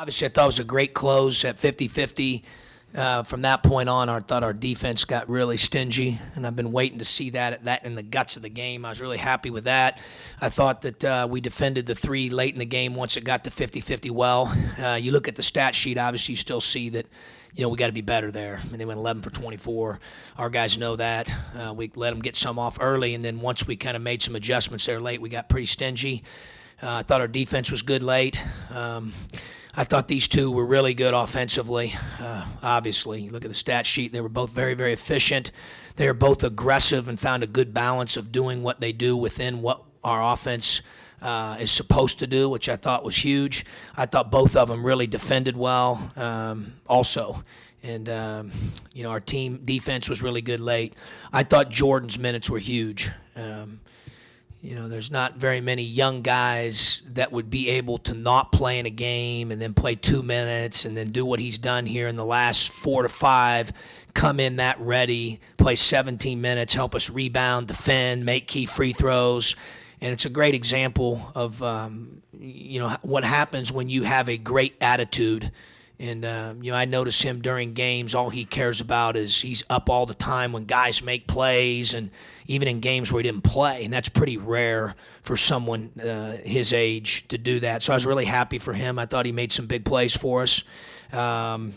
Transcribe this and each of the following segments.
Obviously, I thought it was a great close at 50-50. From that point on, I thought our defense got really stingy, and I've been waiting to see that in the guts of the game. I was really happy with that. I thought that we defended the three late in the game once it got to 50-50 well. You look at the stat sheet, obviously you still see that we got to be better there. I mean, they went 11 for 24. Our guys know that. We let them get some off early, and then once we kind of made some adjustments there late, we got pretty stingy. I thought our defense was good late. I thought these two were really good offensively. Obviously, you look at the stat sheet, they were both very, very efficient. They were both aggressive and found a good balance of doing what they do within what our offense is supposed to do, which I thought was huge. I thought both of them really defended well also. And, our team defense was really good late. I thought Jordan's minutes were huge. There's not very many young guys that would be able to not play in a game and then play 2 minutes and then do what he's done here in the last 4 to 5, come in that ready, play 17 minutes, help us rebound, defend, make key free throws. And it's a great example of, what happens when you have a great attitude. And, I notice him during games, all he cares about is he's up all the time when guys make plays, and even in games where he didn't play. And that's pretty rare for someone his age to do that. So I was really happy for him. I thought he made some big plays for us. I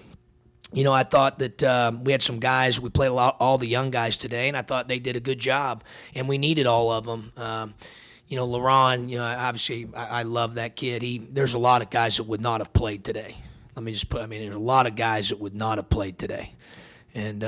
thought that we had some guys, we played all the young guys today, and I thought they did a good job, and we needed all of them. LaRon, obviously I love that kid. There's a lot of guys that would not have played today. There's a lot of guys that would not have played today. And,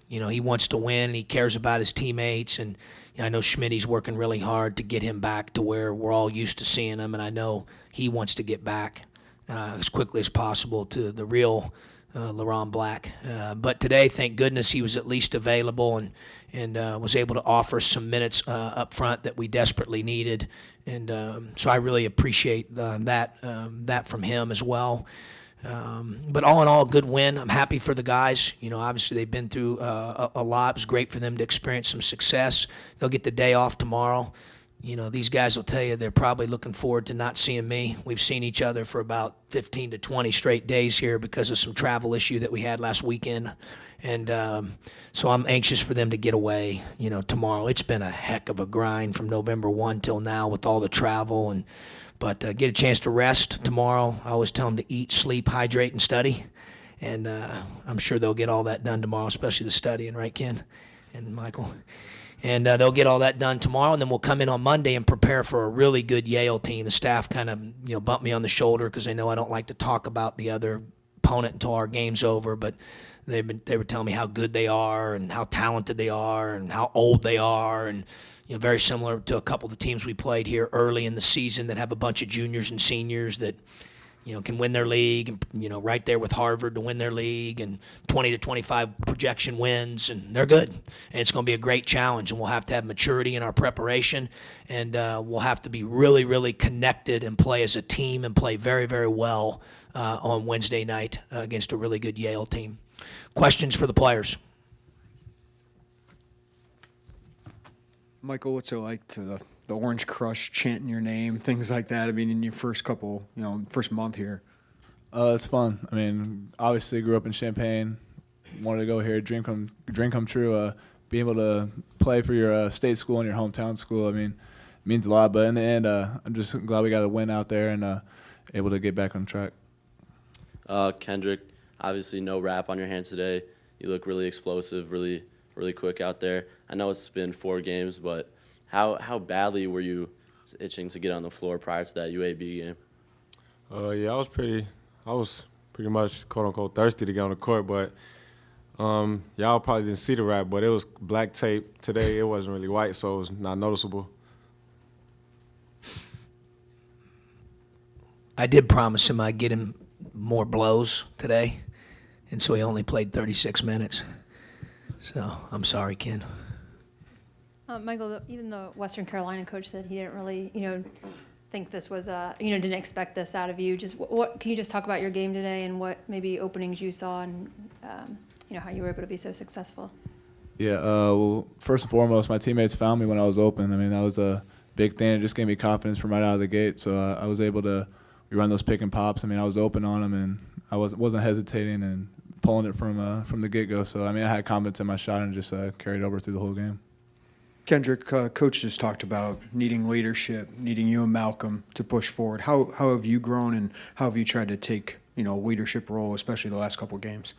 he wants to win. He cares about his teammates. And I know Schmidt's working really hard to get him back to where we're all used to seeing him. And I know he wants to get back as quickly as possible to the real LaRon Black. But today, thank goodness, he was at least available and was able to offer some minutes up front that we desperately needed. And so I really appreciate that from him as well. But all in all, good win. I'm happy for the guys. Obviously they've been through a lot. It was great for them to experience some success. They'll get the day off tomorrow. These guys will tell you they're probably looking forward to not seeing me. We've seen each other for about 15 to 20 straight days here because of some travel issue that we had last weekend. And so I'm anxious for them to get away, tomorrow. It's been a heck of a grind from November 1 till now with all the travel. But get a chance to rest tomorrow. I always tell them to eat, sleep, hydrate, and study. And I'm sure they'll get all that done tomorrow, especially the studying, right, Ken and Michael? And they'll get all that done tomorrow, and then we'll come in on Monday and prepare for a really good Yale team. The staff kind of bump me on the shoulder because they know I don't like to talk about the other opponent until our game's over, but they were telling me how good they are and how talented they are and how old they are, and very similar to a couple of the teams we played here early in the season that have a bunch of juniors and seniors that can win their league, and right there with Harvard to win their league, and 20 to 25 projection wins, and they're good. And it's going to be a great challenge, and we'll have to have maturity in our preparation, and we'll have to be really, really connected and play as a team and play very, very well on Wednesday night against a really good Yale team. Questions for the players? Michael, what's it like to the Orange Crush chanting your name, things like that? In your first couple, first month here. It's fun. Obviously grew up in Champaign, wanted to go here, dream come true. Being able to play for your state school and your hometown school, means a lot. But in the end, I'm just glad we got a win out there and able to get back on track. Kendrick, obviously no rap on your hands today. You look really explosive, really quick out there. I know it's been 4 games, but how badly were you itching to get on the floor prior to that UAB game? Yeah, I was pretty much quote unquote thirsty to get on the court, but y'all probably didn't see the rap, but it was black tape today. It wasn't really white, so it was not noticeable. I did promise him I'd get him more blows today, and so he only played 36 minutes. So I'm sorry, Ken. Michael, even the Western Carolina coach said he didn't really, think this was, didn't expect this out of you. Just what can you just talk about your game today and what maybe openings you saw and, how you were able to be so successful? Yeah, well, first and foremost, my teammates found me when I was open. That was a big thing. It just gave me confidence from right out of the gate. So I was able to we run those pick and pops. I mean, I was open on them, and I wasn't hesitating and pulling it from the get-go. So, I mean, I had confidence in my shot and just carried over through the whole game. Kendrick, Coach just talked about needing leadership, needing you and Malcolm to push forward. How have you grown, and how have you tried to take, a leadership role, especially the last couple of games?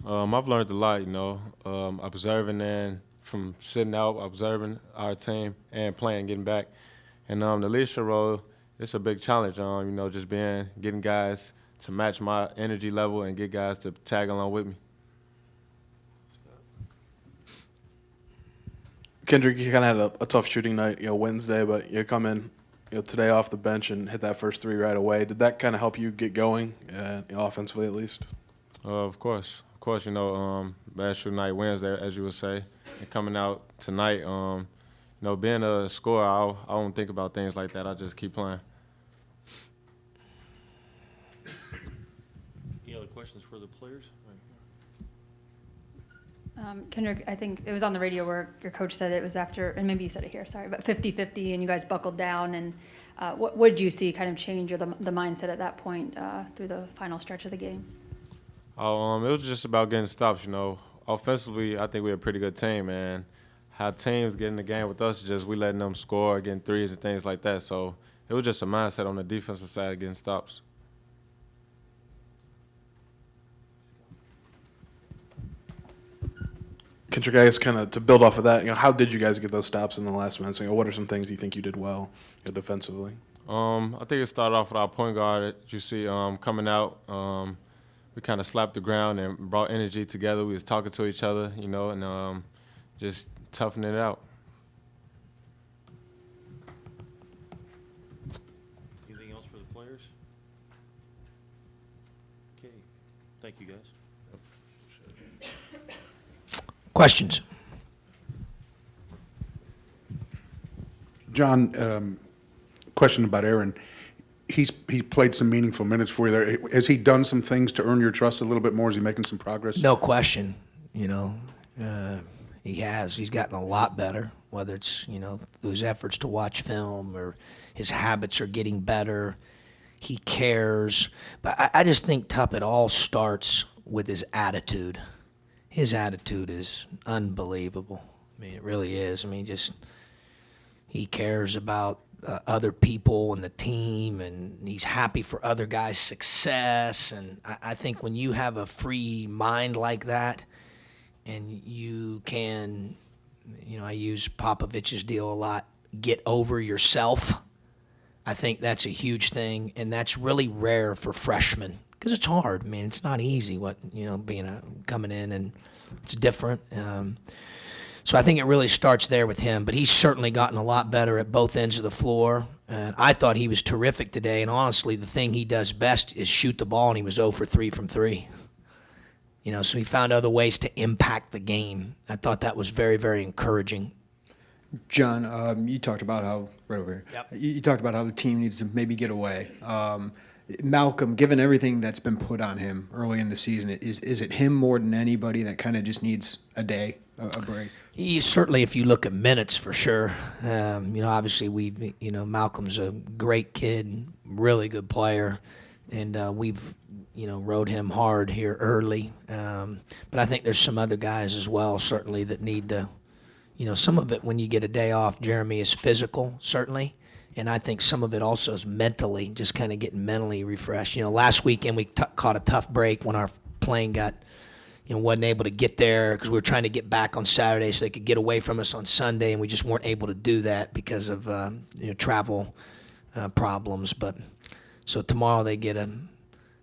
I've learned a lot, observing and from sitting out, observing our team and playing, getting back. And the leadership role, it's a big challenge, just getting guys to match my energy level and get guys to tag along with me. Kendrick, you kind of had a tough shooting night, Wednesday, but you come in, today off the bench and hit that first three right away. Did that kind of help you get going, offensively at least? Of course, bad shooting night Wednesday, as you would say, and coming out tonight, being a scorer, I don't think about things like that. I just keep playing. Any other questions for the players? Kendrick, I think it was on the radio where your coach said it was after, and maybe you said it here, sorry, but 50-50, and you guys buckled down. And what did you see kind of change, or the mindset at that point through the final stretch of the game? It was just about getting stops. Offensively, I think we're a pretty good team, and how teams get in the game with us, we letting them score, getting threes and things like that. So it was just a mindset on the defensive side of getting stops. Kendrick, I guess kind of to build off of that, how did you guys get those stops in the last minute? So, what are some things you think you did well defensively? I think it started off with our point guard that you see coming out. We kind of slapped the ground and brought energy together. We was talking to each other, and just toughening it out. Anything else for the players? Okay. Thank you, guys. Questions? John, question about Aaron. He played some meaningful minutes for you there. Has he done some things to earn your trust a little bit more? Is he making some progress? No question. He has. He's gotten a lot better, whether it's, those efforts to watch film or his habits are getting better. He cares. But I just think, Tup, it all starts with his attitude. His attitude is unbelievable. I mean, it really is. I mean, he cares about other people and the team, and he's happy for other guys' success. And I think when you have a free mind like that, and you can, I use Popovich's deal a lot, get over yourself, I think that's a huge thing, and that's really rare for freshmen because it's hard. I mean, it's not easy coming in, and it's different. So I think it really starts there with him, but he's certainly gotten a lot better at both ends of the floor. And I thought he was terrific today, and honestly, the thing he does best is shoot the ball, and he was 0 for 3 from 3. So he found other ways to impact the game. I thought that was very, very encouraging. John, you talked about how, right over here, Yep. you talked about how the team needs to maybe get away. Malcolm, given everything that's been put on him early in the season, is it him more than anybody that kind of just needs a day, a break? Certainly, if you look at minutes, for sure. Obviously, Malcolm's a great kid, really good player, and we've, rode him hard here early. But I think there's some other guys as well, certainly, that need to, some of it when you get a day off, Jeremy, is physical, certainly. And I think some of it also is mentally, just kind of getting mentally refreshed. Last weekend we caught a tough break when our plane got, wasn't able to get there because we were trying to get back on Saturday so they could get away from us on Sunday, and we just weren't able to do that because of travel problems. But so tomorrow they get a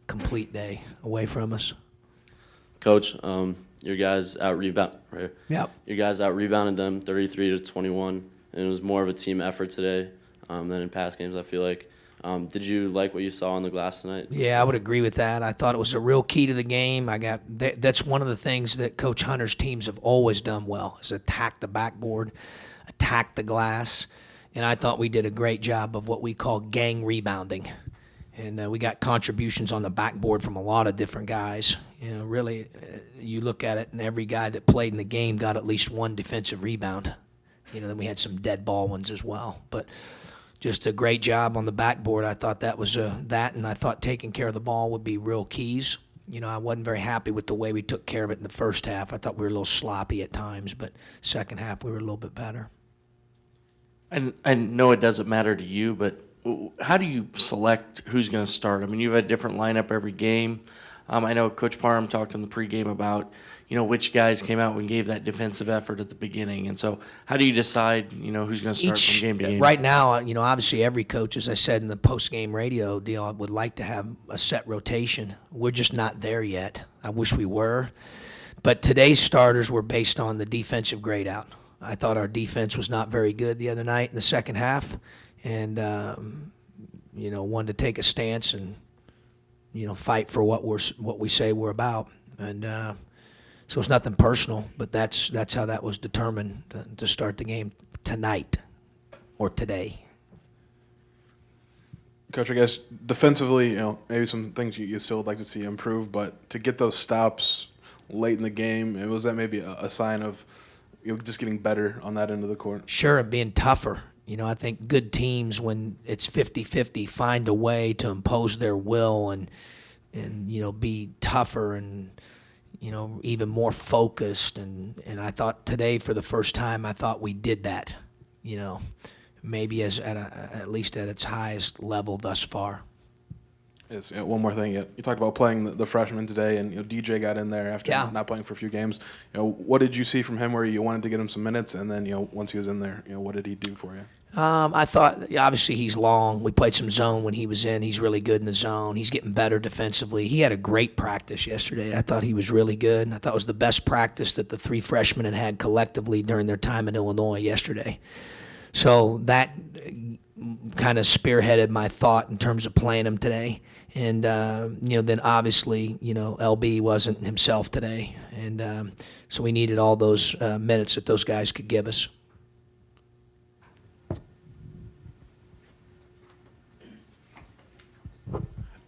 complete day away from us. Coach, your guys out-rebound, right? Yep. Your guys out-rebounded them 33-21, and it was more of a team effort today than in past games, I feel like. Did you like what you saw on the glass tonight? Yeah, I would agree with that. I thought it was a real key to the game. That's one of the things that Coach Hunter's teams have always done well, is attack the backboard, attack the glass. And I thought we did a great job of what we call gang rebounding. And we got contributions on the backboard from a lot of different guys. Really, you look at it, and every guy that played in the game got at least one defensive rebound. Then we had some dead ball ones as well. But just a great job on the backboard. I thought that was that, and I thought taking care of the ball would be real keys. I wasn't very happy with the way we took care of it in the first half. I thought we were a little sloppy at times, but second half we were a little bit better. And I know it doesn't matter to you, but how do you select who's going to start? I mean, you've had a different lineup every game. I know Coach Parham talked in the pregame about, which guys came out and gave that defensive effort at the beginning. And so how do you decide, who's going to start from game to game? Right now, obviously every coach, as I said in the post-game radio deal, would like to have a set rotation. We're just not there yet. I wish we were. But today's starters were based on the defensive grade out. I thought our defense was not very good the other night in the second half, and wanted to take a stance and fight for what we say we're about. And so it's nothing personal, but that's how that was determined to start the game tonight or today. Coach, I guess defensively, maybe some things you still would like to see improve, but to get those stops late in the game, was that maybe a sign of just getting better on that end of the court? Sure, and being tougher. I think good teams, when it's 50-50, find a way to impose their will and be tougher and even more focused. And I thought today, for the first time, I thought we did that. Maybe at least at its highest level thus far. Yes, one more thing. You talked about playing the freshman today, and DJ got in there after not playing for a few games. What did you see from him where you wanted to get him some minutes, and then once he was in there, what did he do for you? I thought, obviously he's long. We played some zone when he was in. He's really good in the zone. He's getting better defensively. He had a great practice yesterday. I thought he was really good. I thought it was the best practice that the three freshmen had collectively during their time in Illinois yesterday. So that kind of spearheaded my thought in terms of playing him today. And, then obviously, LB wasn't himself today. And so we needed all those minutes that those guys could give us.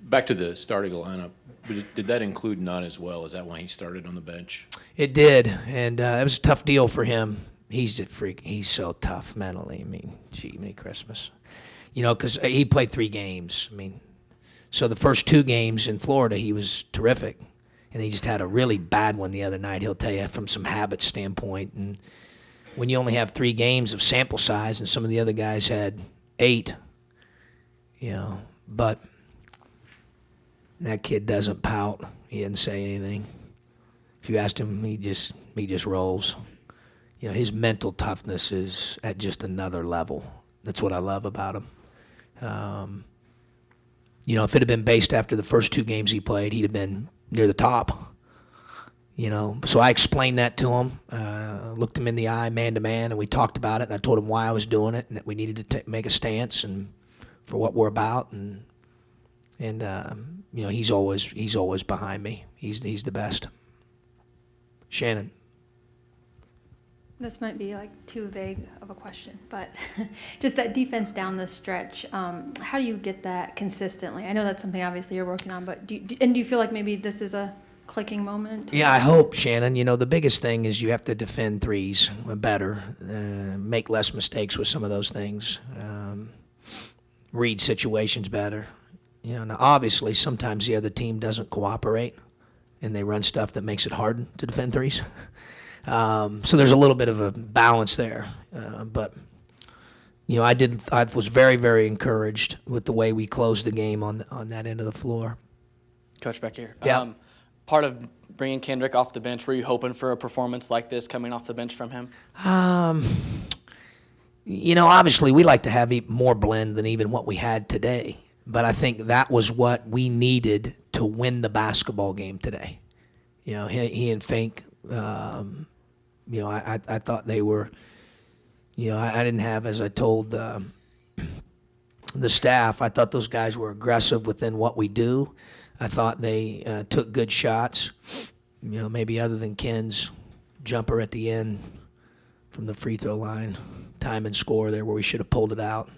Back to the starting lineup, did that include Nunn as well? Is that why he started on the bench? It did, and it was a tough deal for him. He's a freak. He's so tough mentally. I mean, gee, Merry Christmas. Because he played 3 games. I mean, so the first 2 games in Florida, he was terrific. And he just had a really bad one the other night, he'll tell you, from some habit standpoint. And when you only have 3 games of sample size and some of the other guys had 8, but that kid doesn't pout. He didn't say anything. If you asked him, he just rolls. His mental toughness is at just another level. That's what I love about him. If it had been based after the first 2 games he played, he'd have been near the top. So I explained that to him, looked him in the eye, man to man, and we talked about it. And I told him why I was doing it and that we needed to make a stance and for what we're about. And he's always behind me. He's the best. Shannon. This might be too vague of a question, but just that defense down the stretch, how do you get that consistently? I know that's something obviously you're working on, but do you feel like maybe this is a clicking moment? Yeah, I hope, Shannon. The biggest thing is you have to defend threes better, make less mistakes with some of those things, read situations better. Now obviously sometimes the other team doesn't cooperate, and they run stuff that makes it hard to defend threes. So there's a little bit of a balance there, but I was very, very encouraged with the way we closed the game on that end of the floor. Coach, back here. Yeah. Part of bringing Kendrick off the bench, were you hoping for a performance like this coming off the bench from him? Obviously we like to have more blend than even what we had today, but I think that was what we needed to win the basketball game today. He and Finke. I thought they were, I didn't have, as I told the staff, I thought those guys were aggressive within what we do. I thought they took good shots, maybe other than Ken's jumper at the end from the free throw line, time and score there where we should have pulled it out.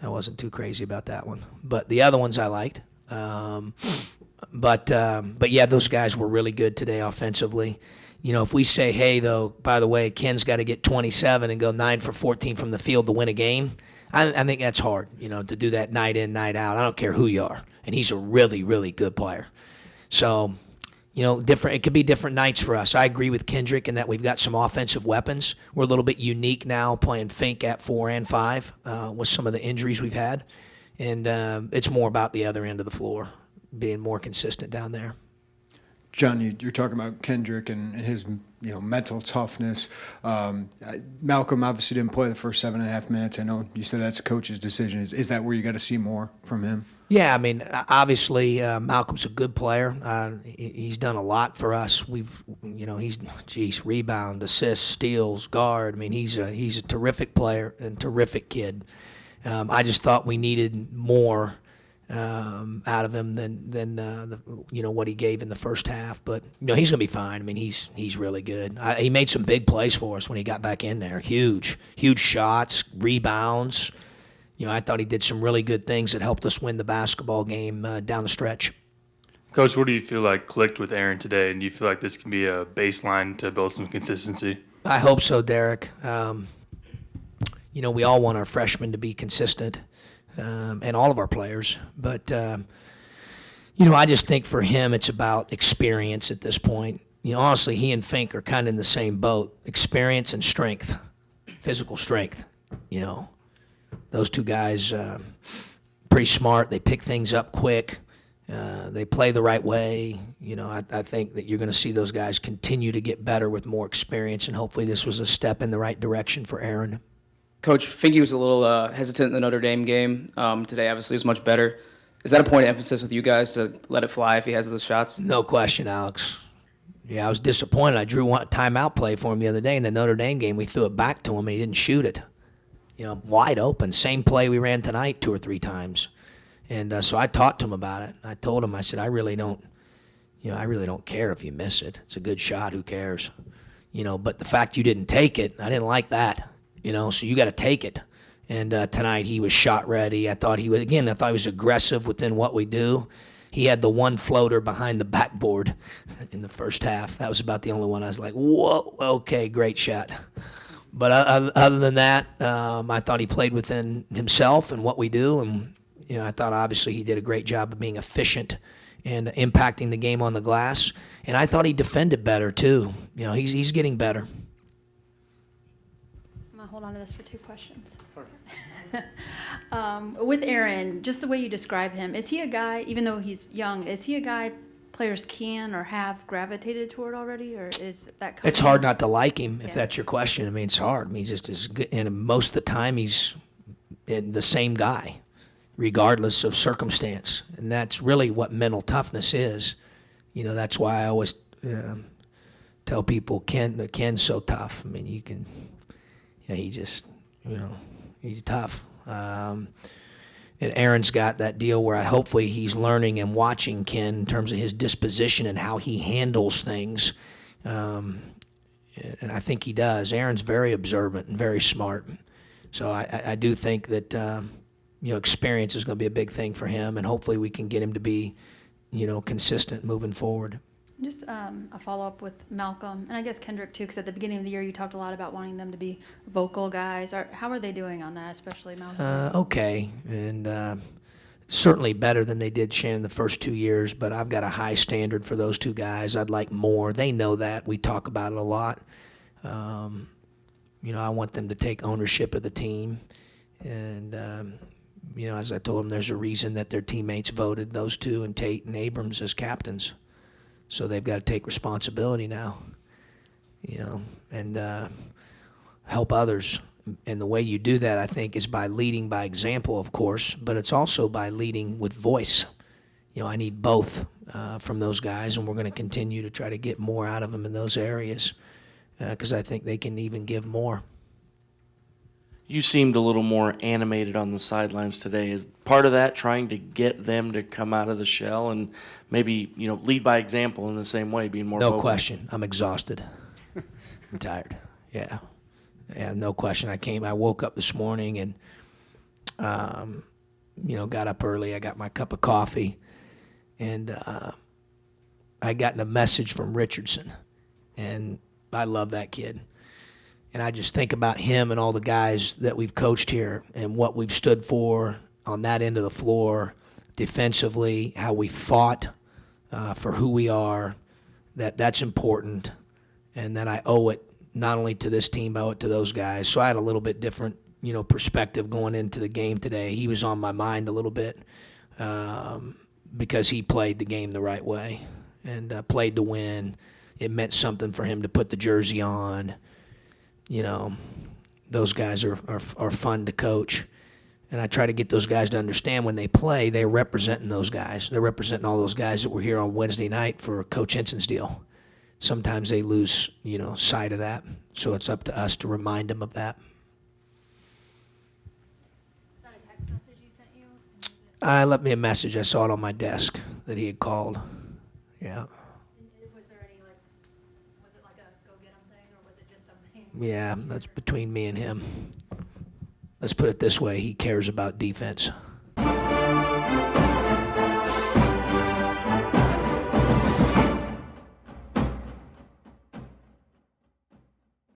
I wasn't too crazy about that one. But the other ones I liked. But yeah, those guys were really good today offensively. If we say, hey, though, by the way, Ken's got to get 27 and go 9 for 14 from the field to win a game, I think that's hard, to do that night in, night out. I don't care who you are. And he's a really, really good player. So, different. It could be different nights for us. I agree with Kendrick in that we've got some offensive weapons. We're a little bit unique now playing Finke at 4 and 5 with some of the injuries we've had. And it's more about the other end of the floor, being more consistent down there. John, you're talking about Kendrick and his mental toughness. Malcolm obviously didn't play the first 7.5 minutes. I know you said that's a coach's decision. Is that where you got to see more from him? Yeah, I mean, obviously Malcolm's a good player. He's done a lot for us. He's rebound, assist, steals, guard. I mean, he's a terrific player and terrific kid. I just thought we needed more out of him than what he gave in the first half. But he's gonna be fine. I mean, he's really good. He made some big plays for us when he got back in there. Huge shots, rebounds. I thought he did some really good things that helped us win the basketball game down the stretch. Coach, what do you feel like clicked with Aaron today, and do you feel like this can be a baseline to build some consistency? I hope so, Derek. We all want our freshmen to be consistent, and all of our players. But, I just think for him it's about experience at this point. Honestly, he and Finke are kind of in the same boat. Experience and strength, physical strength, Those two guys, pretty smart. They pick things up quick. They play the right way. I think that you're going to see those guys continue to get better with more experience, and hopefully this was a step in the right direction for Aaron. Coach, Finke was a little hesitant in the Notre Dame game. Today, obviously, was much better. Is that a point of emphasis with you guys to let it fly if he has those shots? No question, Alex. Yeah, I was disappointed. I drew one timeout play for him the other day in the Notre Dame game. We threw it back to him, and he didn't shoot it. Wide open. Same play we ran tonight 2 or 3 times. And so I talked to him about it. I told him, I said, I really don't care if you miss it. It's a good shot. Who cares? But the fact you didn't take it, I didn't like that. So you got to take it. And tonight he was shot ready. I thought he was aggressive within what we do. He had the one floater behind the backboard in the first half. That was about the only one I was like, whoa, okay, great shot. But other than that, I thought he played within himself and what we do. And, I thought obviously he did a great job of being efficient and impacting the game on the glass. And I thought he defended better, too. He's getting better. I'm going to hold on to this for 2 questions. With Aaron, just the way you describe him, is he a guy, even though he's young, is he a guy players can or have gravitated toward already, or is that coming? It's hard not to like him, if that's your question. I mean, it's hard. I mean, he's just as good, and most of the time he's the same guy, regardless of circumstance. And that's really what mental toughness is. That's why I always tell people Ken's so tough. I mean, you can, he just, he's tough. And Aaron's got that deal where hopefully he's learning and watching Ken in terms of his disposition and how he handles things. And I think he does. Aaron's very observant and very smart. So I do think that, experience is going to be a big thing for him, and hopefully we can get him to be, consistent moving forward. Just a follow-up with Malcolm, and I guess Kendrick too, because at the beginning of the year you talked a lot about wanting them to be vocal guys. How are they doing on that, especially Malcolm? Okay, and certainly better than they did Shannon the first 2 years, but I've got a high standard for those 2 guys. I'd like more. They know that. We talk about it a lot. I want them to take ownership of the team, and as I told them, there's a reason that their teammates voted those 2 and Tate and Abrams as captains. So they've got to take responsibility now, and help others. And the way you do that, I think, is by leading by example, of course, but it's also by leading with voice. I need both from those guys, and we're going to continue to try to get more out of them in those areas because I think they can even give more. You seemed a little more animated on the sidelines today. Is part of that trying to get them to come out of the shell and maybe, lead by example in the same way, being more vocal? No question. I'm exhausted. I'm tired. Yeah, no question. I woke up this morning and, got up early. I got my cup of coffee, and I gotten a message from Richardson, and I love that kid. And I just think about him and all the guys that we've coached here and what we've stood for on that end of the floor defensively, how we fought for who we are, that's important, and that I owe it not only to this team, but I owe it to those guys. So I had a little bit different, perspective going into the game today. He was on my mind a little bit because he played the game the right way and played to win. It meant something for him to put the jersey on. Those guys are fun to coach. And I try to get those guys to understand when they play, they're representing those guys. They're representing all those guys that were here on Wednesday night for Coach Henson's deal. Sometimes they lose, sight of that. So it's up to us to remind them of that. Is that a text message he sent you? Left me a message. I saw it on my desk that he had called. Yeah. Was there any, was it like a go get him thing, or was it just something? Yeah, that's between me and him. Let's put it this way, he cares about defense.